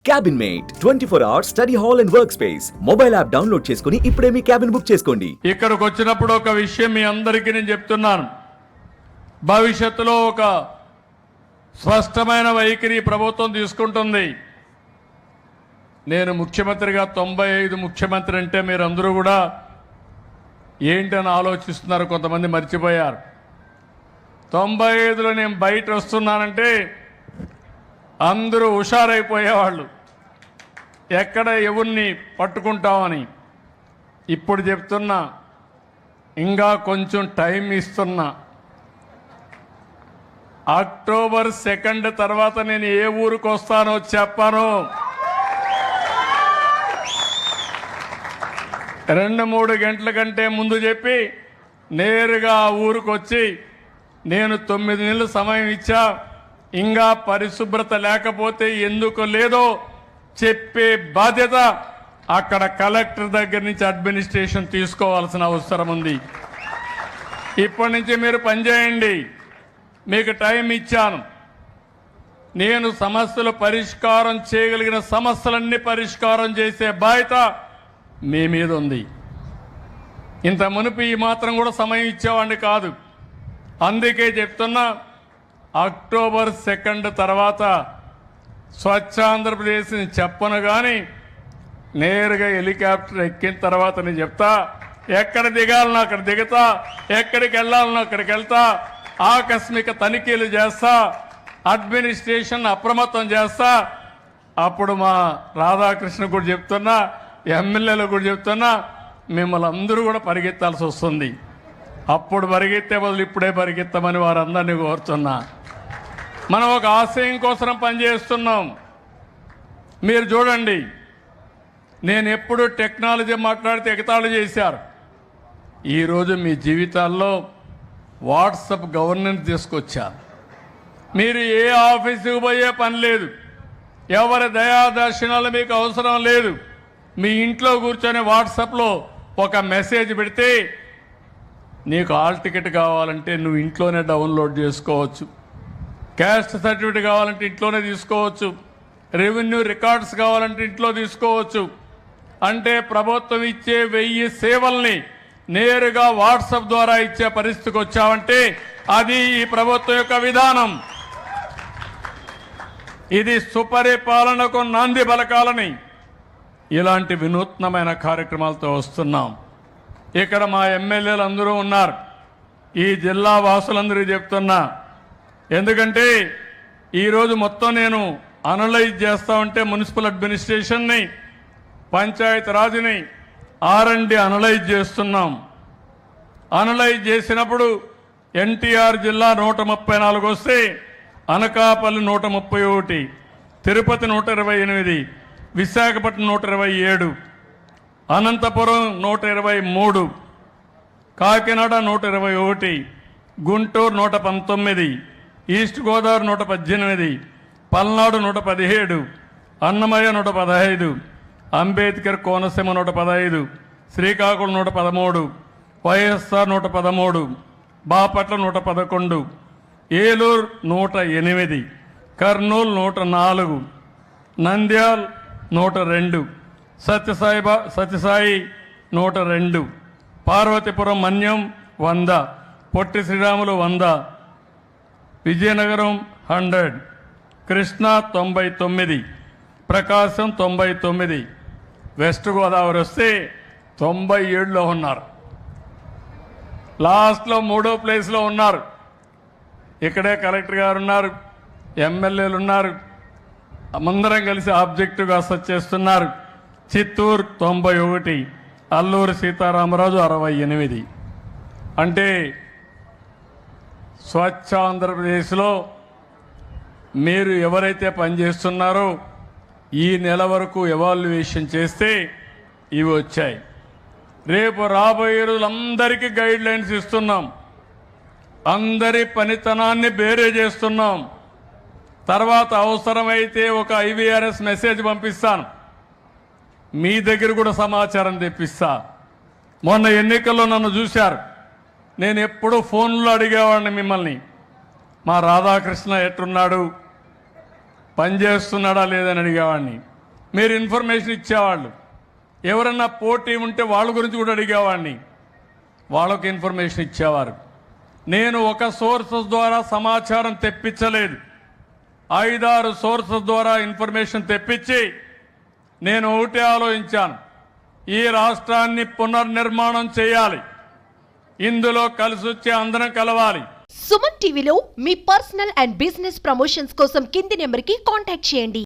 Cabin Mate 24 hours study hall and work space mobile app download చేసుకుని ఇప్పుడే మీ cabin book చేసుకోండి. ఇక్కడికి వచ్చినప్పుడు ఒక విషయం మీ అందరికీ నేను చెప్తున్నాను. భవిష్యత్తులో ఒక స్పష్టమైన వైఖరి ప్రభుత్వం తీసుకుంటుంది. నేను ముఖ్యమంత్రిగా 95 ముఖ్యమంత్రి అంటే మీరు అందరూ కూడా ఏంటని ఆలోచిస్తున్నారు, కొంతమంది మర్చిపోయారు. 95లో నేను బయట వస్తున్నానంటే అందరూ హుషారైపోయేవాళ్ళు, ఎక్కడ ఎవరిని పట్టుకుంటామని. ఇప్పుడు చెప్తున్నా, ఇంకా కొంచెం టైం ఇస్తున్నా. అక్టోబర్ 2 తర్వాత నేను ఏ ఊరికి వస్తానో చెప్పాను. 2-3 గంటల కంటే ముందు చెప్పి నేరుగా ఆ ఊరికి వచ్చి నేను 9 నెలలు సమయం ఇచ్చా, ఇంకా పరిశుభ్రత లేకపోతే ఎందుకు లేదో చెప్పే బాధ్యత అక్కడ కలెక్టర్ దగ్గర నుంచి అడ్మినిస్ట్రేషన్ తీసుకోవాల్సిన అవసరం ఉంది. ఇప్పటి నుంచి మీరు పనిచేయండి, మీకు టైం ఇచ్చాను. నేను సమస్యలు పరిష్కారం చేయగలిగిన సమస్యలన్నీ పరిష్కారం చేసే బాధ్యత మీ మీద ఉంది. ఇంత మునుపు ఈ మాత్రం కూడా సమయం ఇచ్చేవాడిని కాదు. అందుకే చెప్తున్నా, అక్టోబర్ 2 తర్వాత స్వచ్ఛ ఆంధ్రప్రదేశ్ని చెప్పను, కానీ నేరుగా హెలికాప్టర్ ఎక్కిన తర్వాత నేను చెప్తా, ఎక్కడ దిగాలనో అక్కడ దిగుతా, ఎక్కడికి వెళ్ళాలనో అక్కడికి వెళ్తా, ఆకస్మిక తనిఖీలు చేస్తా, అడ్మినిస్ట్రేషన్ అప్రమత్తం చేస్తా. అప్పుడు మా రాధాకృష్ణ కూడా చెప్తున్నా, ఎమ్మెల్యేలు కూడా చెప్తున్నా, మిమ్మల్ని అందరూ కూడా పరిగెత్తాల్సి వస్తుంది. అప్పుడు పరిగెత్తే బదులు ఇప్పుడే పరిగెత్తమని వారందరినీ కోరుతున్నా. మనం ఒక ఆశయం కోసం పనిచేస్తున్నాం. మీరు చూడండి, నేను ఎప్పుడు టెక్నాలజీ మాట్లాడితే ఎగతాళి చేశారు. ఈరోజు మీ జీవితాల్లో వాట్సాప్ గవర్నెన్స్ తీసుకొచ్చా. మీరు ఏ ఆఫీసుకు పోయే పని లేదు, ఎవరి దయాదర్శనాలు మీకు అవసరం లేదు. మీ ఇంట్లో కూర్చొని వాట్సాప్లో ఒక మెసేజ్ పెడితే నీకు హాల్ టికెట్ కావాలంటే నువ్వు ఇంట్లోనే డౌన్లోడ్ చేసుకోవచ్చు, క్యాస్ట్ సర్టిఫికేట్ కావాలంటే ఇంట్లోనే తీసుకోవచ్చు, రెవెన్యూ రికార్డ్స్ కావాలంటే ఇంట్లో తీసుకోవచ్చు. అంటే ప్రభుత్వం ఇచ్చే 1000 సేవల్ని నేరుగా వాట్సాప్ ద్వారా ఇచ్చే పరిస్థితికి వచ్చామంటే అది ఈ ప్రభుత్వం యొక్క విధానం. ఇది సుపరిపాలనకు నాంది పలకాలని ఇలాంటి వినూత్నమైన కార్యక్రమాలతో వస్తున్నాం. ఇక్కడ మా ఎమ్మెల్యేలు అందరూ ఉన్నారు. ఈ జిల్లా వాసులందరూ చెప్తున్నా, ఎందుకంటే ఈరోజు మొత్తం నేను అనలైజ్ చేస్తా ఉంటే మున్సిపల్ అడ్మినిస్ట్రేషన్ని, పంచాయతీ రాజ్ని R&D అనలైజ్ చేస్తున్నాం. అనలైజ్ చేసినప్పుడు ఎన్టీఆర్ జిల్లా 134 వస్తే అనకాపల్లి 131, తిరుపతి 128, విశాఖపట్నం 127, అనంతపురం 123, కాకినాడ 121, గుంటూరు 119, ఈస్ట్ గోదావరి 118, పల్నాడు 117, అన్నమయ్య 115, అంబేద్కర్ కోనసీమ 115, శ్రీకాకుళం 113, వైఎస్ఆర్ 113, బాపట్ల 111, ఏలూరు 108, కర్నూలు 104, నంద్యాల్ 102, సత్యసాయి 102, పార్వతీపురం మన్యం 100, పొట్టి శ్రీరాములు 100, విజయనగరం 100, కృష్ణా 99, ప్రకాశం 99, వెస్ట్ గోదావరి వస్తే 97లో ఉన్నారు. లాస్ట్లో 3వ ప్లేస్లో ఉన్నారు. ఇక్కడే కలెక్టర్ గారు ఉన్నారు, ఎమ్మెల్యేలు ఉన్నారు, అందరం కలిసి ఆబ్జెక్టివ్గా అసెస్ చేస్తున్నారు. చిత్తూరు 91, అల్లూరి సీతారామరాజు 68. అంటే స్వచ్ఛ ఆంధ్రప్రదేశ్లో మీరు ఎవరైతే పనిచేస్తున్నారో ఈ నెల వరకు ఎవాల్యుయేషన్ చేస్తే ఇవి వచ్చాయి. రేపు రాబోయే రోజులు అందరికీ గైడ్ లైన్స్ ఇస్తున్నాం, అందరి పనితనాన్ని బేరే చేస్తున్నాం. తర్వాత అవసరమైతే ఒక IVRS మెసేజ్ పంపిస్తాను, మీ దగ్గర కూడా సమాచారం తెప్పిస్తా. మొన్న ఎన్నికల్లో నన్ను చూశారు, నేను ఎప్పుడూ ఫోన్లో అడిగేవాడిని మిమ్మల్ని, మా రాధాకృష్ణ ఎట్టున్నాడు, పనిచేస్తున్నాడా లేదని అడిగేవాడిని. మీరు ఇన్ఫర్మేషన్ ఇచ్చేవాళ్ళు. ఎవరన్నా పోటీ ఉంటే వాళ్ళ గురించి కూడా అడిగేవాడిని, వాళ్ళకు ఇన్ఫర్మేషన్ ఇచ్చేవారు. నేను ఒక సోర్సెస్ ద్వారా సమాచారం తెప్పించలేదు, 5-6 సోర్సెస్ ద్వారా ఇన్ఫర్మేషన్ తెప్పించి నేను ఒకటే ఆలోచించాను, ఈ రాష్ట్రాన్ని పునర్నిర్మాణం చేయాలి, ఇందులో కలిసి వచ్చే అందరం కలవాలి. సుమన్ టీవీలో మీ పర్సనల్ అండ్ బిజినెస్ ప్రమోషన్స్ కోసం కింది నెంబర్కి కాంటాక్ట్ చేయండి.